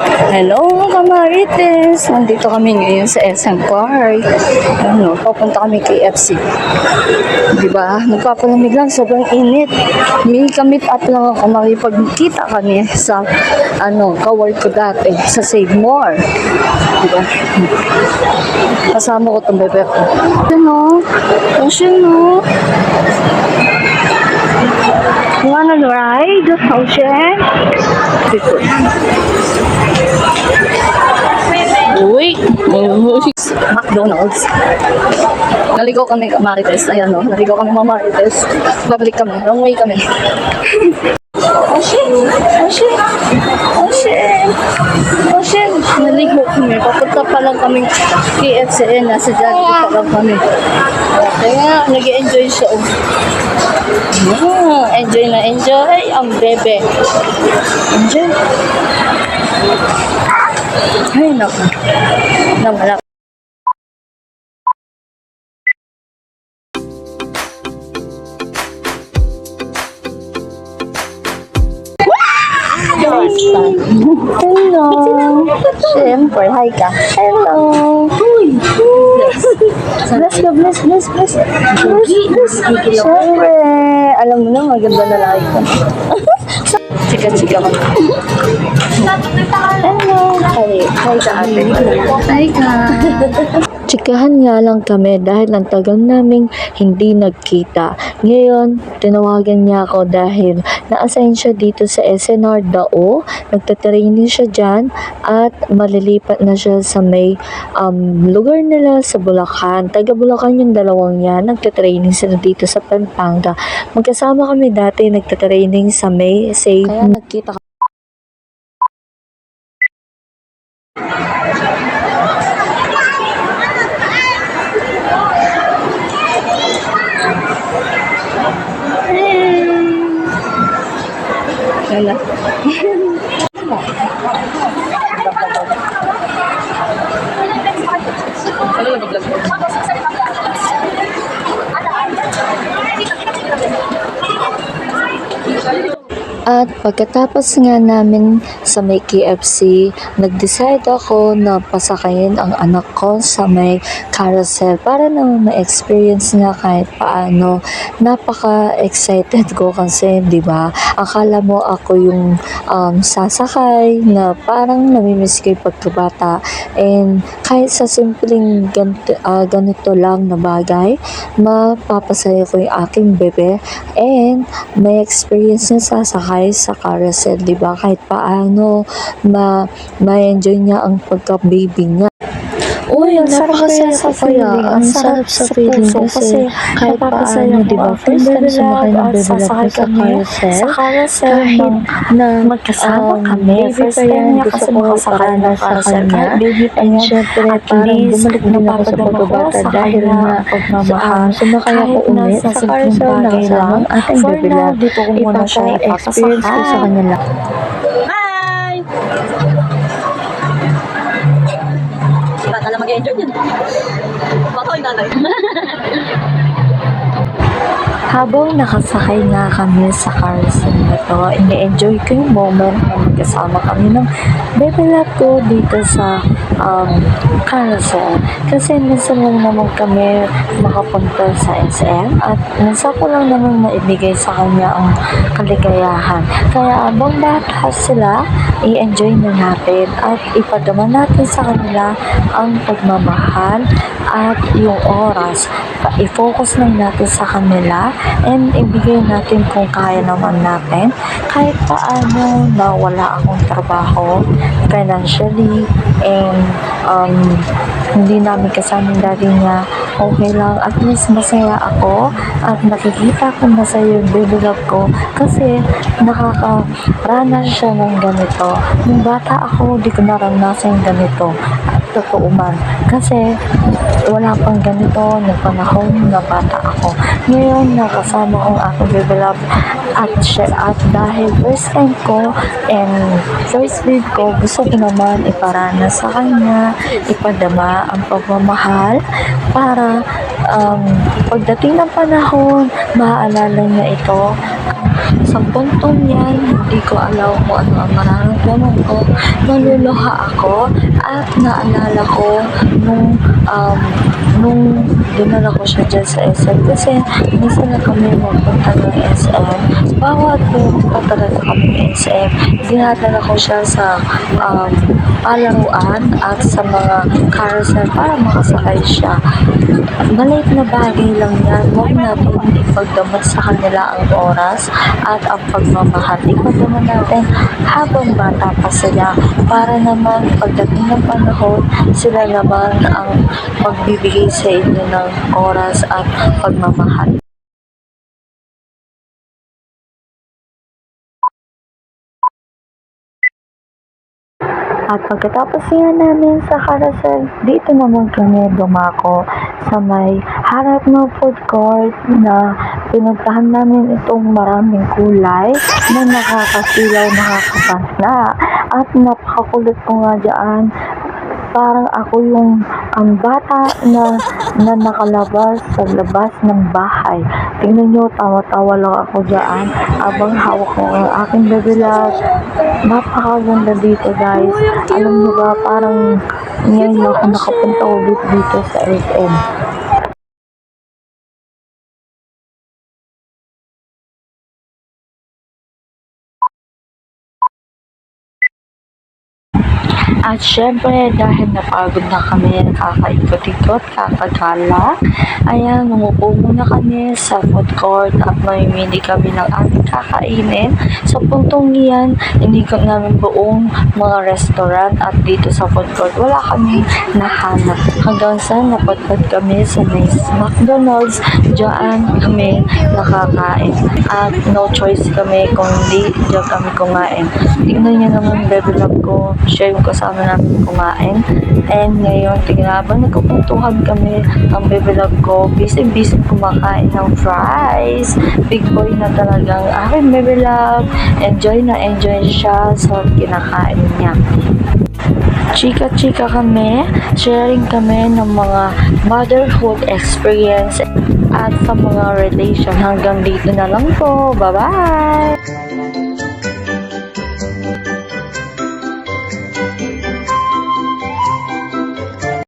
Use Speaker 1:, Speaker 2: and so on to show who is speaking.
Speaker 1: Hello mga kamarites! Nandito kami ngayon sa SM Park. Ano, papunta kami kay FC. Diba? Nagpapalamig lang, sobrang init. May ka-meet up lang ako, makipagkita kami sa ka-work ko dati, sa Save More. Diba? Kasama ko itong bebe ko. Ocean. You wanna ride? Ocean? Uy! McDonald's. Naligaw kami Marites. Ayan o. Naligaw kami mga Marites. Babalik kami. Long way kami. Ocean! Naligaw kami. Papunta pa lang kami KFCN. Nasa dyan pa lang kami. Kaya nag-enjoy siya. Enjoy na enjoy ang bebe. Enjoy. Ay, naku. Nawala. Hello. Siyempre, hi ka. Hello. Bless. Siyempre, alam mo na, maganda na laki ko. Chika ko. Hello. Hi ka ate. Hi ka. Chikahan nga lang kami dahil ang tagal naming hindi nagkita. Ngayon, tinawagan niya ako dahil na-assign siya dito sa SNR Dao. Nagtatraining siya dyan at malilipat na siya sa may lugar nila sa Bulacan. Taga Bulacan yung dalawang yan. Nagtatraining sila dito sa Pampanga. Magkasama kami dati nagtatraining sa may Save. Kaya nagkita kami. Wala. At pagkatapos nga namin sa may KFC, nag-decide ako na pasakayin ang anak ko sa may carousel para naman ma-experience niya kahit paano. Napaka-excited ko kasi, di ba? Akala mo ako yung sasakay na parang namimiss ko yung pagkabata. And kahit sa simpleng ganito lang na bagay, mapapasaya ko yung aking bebe and may experience niya sasakay sa carousel, di ba? Kahit paano ma-enjoy niya ang pagka-baby niya. Uy, ang napakasaya sa feeling. Ang sarap sa feeling kasi kahit paano, di ba? First time sumakay ng bebe love sa carousel. Kahit na magkasama kami. First time niya kasi makasakay ng carousel. Kahit baby pa niya. Siyempre, parang bumalik din ako sa pagkabata dahil na sumakay ako ulit sa carousel na kasama ang ating bebe love. Ipapa-experience ko sa kanila.
Speaker 2: Alam mag-enjoy yun. Baka nanay.
Speaker 1: Habang nakasakay nga kami sa carousel na to, ini-enjoy ko yung moment na magkasama kami ng bebe love ko dito sa carousel. Kasi minsan lang naman kami makapunta sa SM at minsan ko lang naman maibigay sa kanya ang kaligayahan. Kaya abang bata sila, i-enjoy na natin at ipadama natin sa kanila ang pagmamahal at yung oras. I-focus lang natin sa kanila and ibigay natin kung kaya naman natin. Kahit paano na wala akong trabaho financially and hindi namin kasama daddy niya, okay lang. At least masaya ako at nakikita ko masaya yung baby love ko kasi nakakaranas siya ng ganito. Nung bata ako, di ko naranasan yung ganito. At totoo man. Kasi wala pang ganito ng panahon na bata ako. Ngayon, nakasama kong aking baby love at dahil first time ko and first babe ko, gusto ko naman iparana sa kanya, ipadama ang pagmamahal para pagdating ng panahon, maaalala niya ito Sa puntong yan, hindi ko alam kung ano ang mararamdaman ko. Naluluha ako at naalala ko nung dinala ko siya dyan sa SM kasi minsan na kami magpunta ng SM. Bawat pumunta talaga kami ng SM, dinadala ko siya sa palaruan at sa mga carousel para makasakay siya. Maliit na bagay lang yan. Huwag natin ipagdamot sa kanila ang oras at ang pagmamahal. Ipagdamot natin habang bata pa sila para naman pagdating ng panahon, sila naman ang magbibigay sa inyo ng oras at pagmamahal. At pagkatapos nga namin sa carousel, dito naman kami dumako sa may harap ng food court na pinuntahan namin itong maraming kulay na nakakasilaw, nakakapasna. At napakakulit ko nga dyan. Parang ako yung ang bata na nakalabas sa labas ng bahay. Tingnan nyo, tawa-tawa lang ako dyan abang hawak ko ang aking baby love. Napakaganda dito guys. Alam nyo ba, parang ngayon ako nakapunta ulit dito sa SM. At syempre, dahil napagod na kami, kakaikot-ikot, kakagala, ayan, umupo muna kami sa food court at mamimili kami ng ating kakainin. Sa puntong iyan, inikot namin buong mga restaurant at dito sa food court, wala kami nahanap. Hanggang sa napadpad kami sa nice McDonald's, diyan kami nakakain. At no choice kami kung hindi diyan kami kumain. Tingnan niyo naman, baby love ko, siya yung kasama namin kumain. And ngayon, tingnan habang nagkupuntuhan kami, ang baby love ko, busy-busy kumakain ng fries. Big boy na talagang aking baby love. Enjoy na enjoy siya sa kinakain niya. Chika-chika kami, sharing kami ng mga motherhood experience at sa mga relation. Hanggang dito na lang po. Bye-bye!